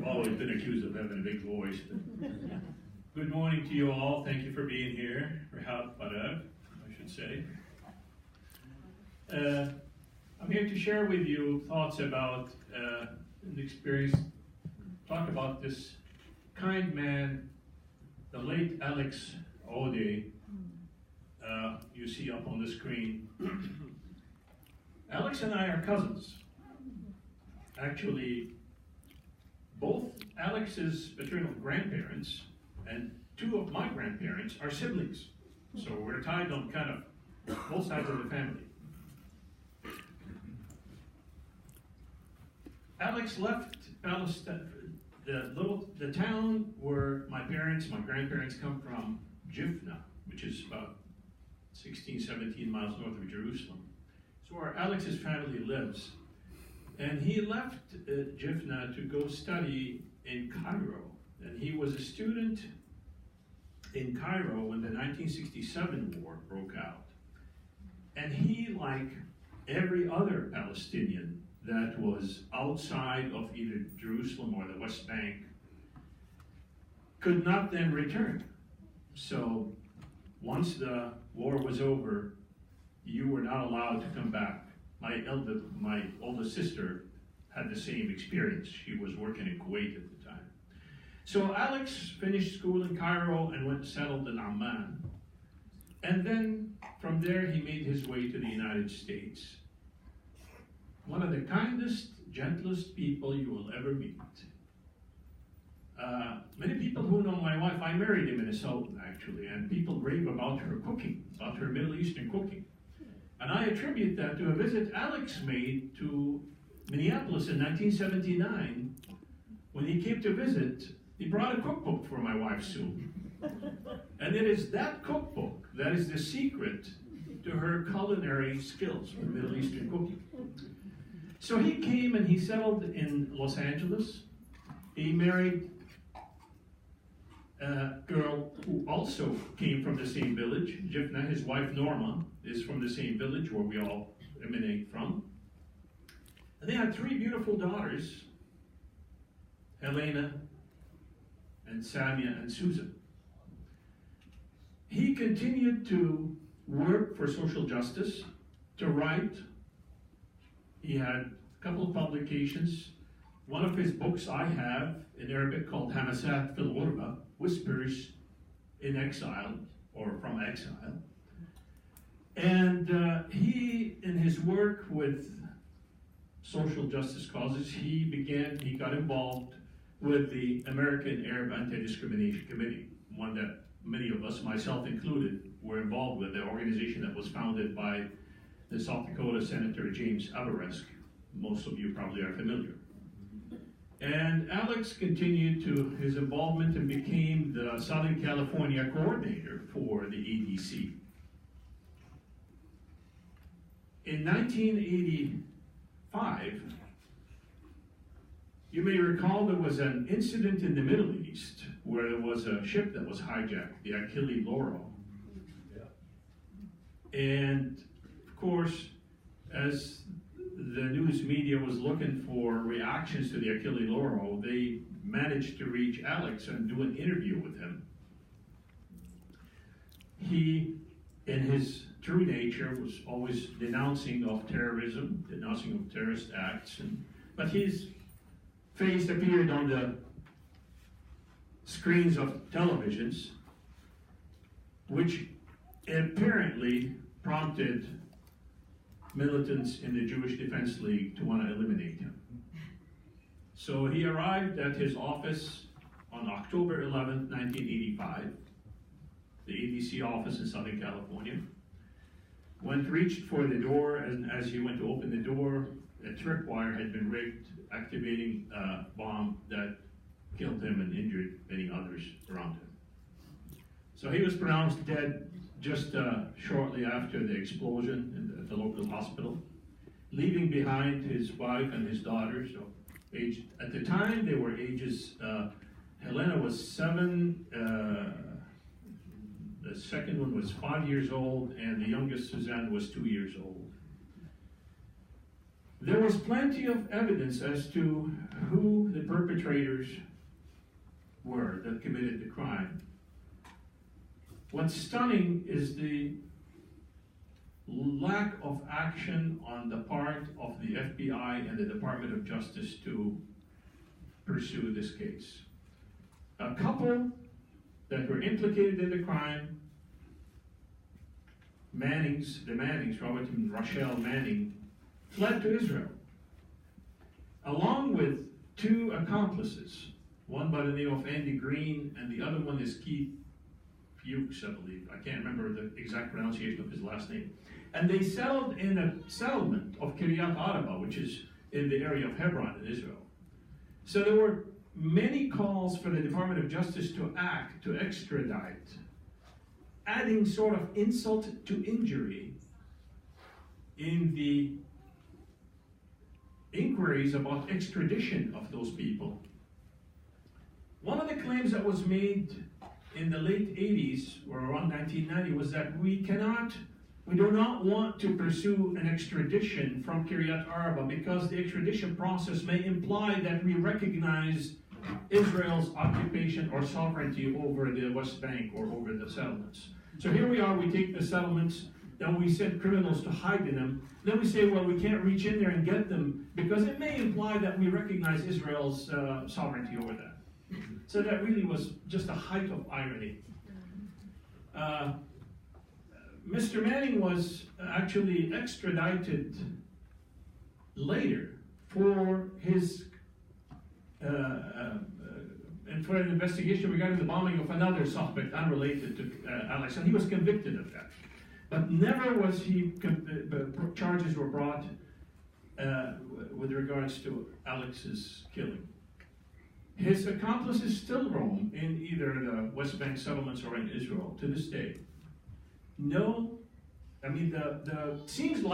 I've always been accused of having a big voice. Good morning to you all. Thank you for being here. I should say. I'm here to share with you thoughts about an experience. Talk about this kind man, the late Alex Odeh. You see up on the screen. Alex and I are cousins. Actually, both Alex's paternal grandparents and two of my grandparents are siblings. So we're tied on kind of both sides of the family. Alex left Palestine, the town where my grandparents come from, Jifna, which is about 16, 17 miles north of Jerusalem. So where Alex's family lives. And he left Jifna to go study in Cairo. And he was a student in Cairo when the 1967 war broke out. And he, like every other Palestinian that was outside of either Jerusalem or the West Bank, could not then return. So once the war was over, you were not allowed to come back. My oldest sister had the same experience. She was working in Kuwait at the time. So Alex finished school in Cairo and went and settled in Amman. And then from there he made his way to the United States. One of the kindest, gentlest people you will ever meet. Many people who know my wife, I married in Minnesota actually, and people rave about her cooking, about her Middle Eastern cooking. And I attribute that to a visit Alex made to Minneapolis in 1979. When he came to visit, he brought a cookbook for my wife, Sue. And it is that cookbook that is the secret to her culinary skills for Middle Eastern cooking. So he came and he settled in Los Angeles. He married a girl who also came from the same village, Jifna. His wife Norma is from the same village where we all emanate from. And they had three beautiful daughters, Helena and Samia and Susan. He continued to work for social justice, to write. He had a couple of publications. One of his books I have in Arabic called Hamasat fil Ghurba, Whispers in Exile, or from Exile. And he, in his work with social justice causes, he got involved with the American Arab Anti-Discrimination Committee, one that many of us, myself included, were involved with, the organization that was founded by the South Dakota Senator James Abourezk. Most of you probably are familiar. And Alex continued to his involvement and became the Southern California coordinator for the ADC. In 1985, you may recall there was an incident in the Middle East where there was a ship that was hijacked, the Achille Lauro. And of course, as the news media was looking for reactions to the Achille Lauro, they managed to reach Alex and do an interview with him. He, in his true nature, was always denouncing of terrorism, denouncing of terrorist acts, but his face appeared on the screens of televisions, which apparently prompted militants in the Jewish Defense League to want to eliminate him. So he arrived at his office on October 11th, 1985, the ADC office in Southern California. Reached for the door, and as he went to open the door, a tripwire had been rigged, activating a bomb that killed him and injured many others around him. So he was pronounced dead just shortly after the explosion at the local hospital, leaving behind his wife and his daughters. So at the time, they were ages, Helena was 7, the second one was 5 years old, and the youngest, Suzanne, was 2 years old. There was plenty of evidence as to who the perpetrator perpetrators were that committed the crime. What's stunning is the lack of action on the part of the FBI and the Department of Justice to pursue this case. A couple that were implicated in the crime, the Mannings, Robert and Rochelle Manning, fled to Israel, along with two accomplices, one by the name of Andy Green, and the other one is Keith Fuchs, I believe. I can't remember the exact pronunciation of his last name. And they settled in a settlement of Kiryat Arba, which is in the area of Hebron in Israel. So there were many calls for the Department of Justice to act, to extradite, adding sort of insult to injury in the inquiries about extradition of those people. One of the claims that was made in the late 80s or around 1990 was that we do not want to pursue an extradition from Kiryat Arba because the extradition process may imply that we recognize Israel's occupation or sovereignty over the West Bank or over the settlements. So here we are, we take the settlements, then we send criminals to hide in them, then we say, well, we can't reach in there and get them because it may imply that we recognize Israel's sovereignty over that. So that really was just a height of irony. Mr. Manning was actually extradited later for his and for an investigation regarding the bombing of another suspect unrelated to Alex, and he was convicted of that. But never was he, charges were brought with regards to Alex's killing. His accomplices still roam in either the West Bank settlements or in Israel to this day. No, I mean, seems like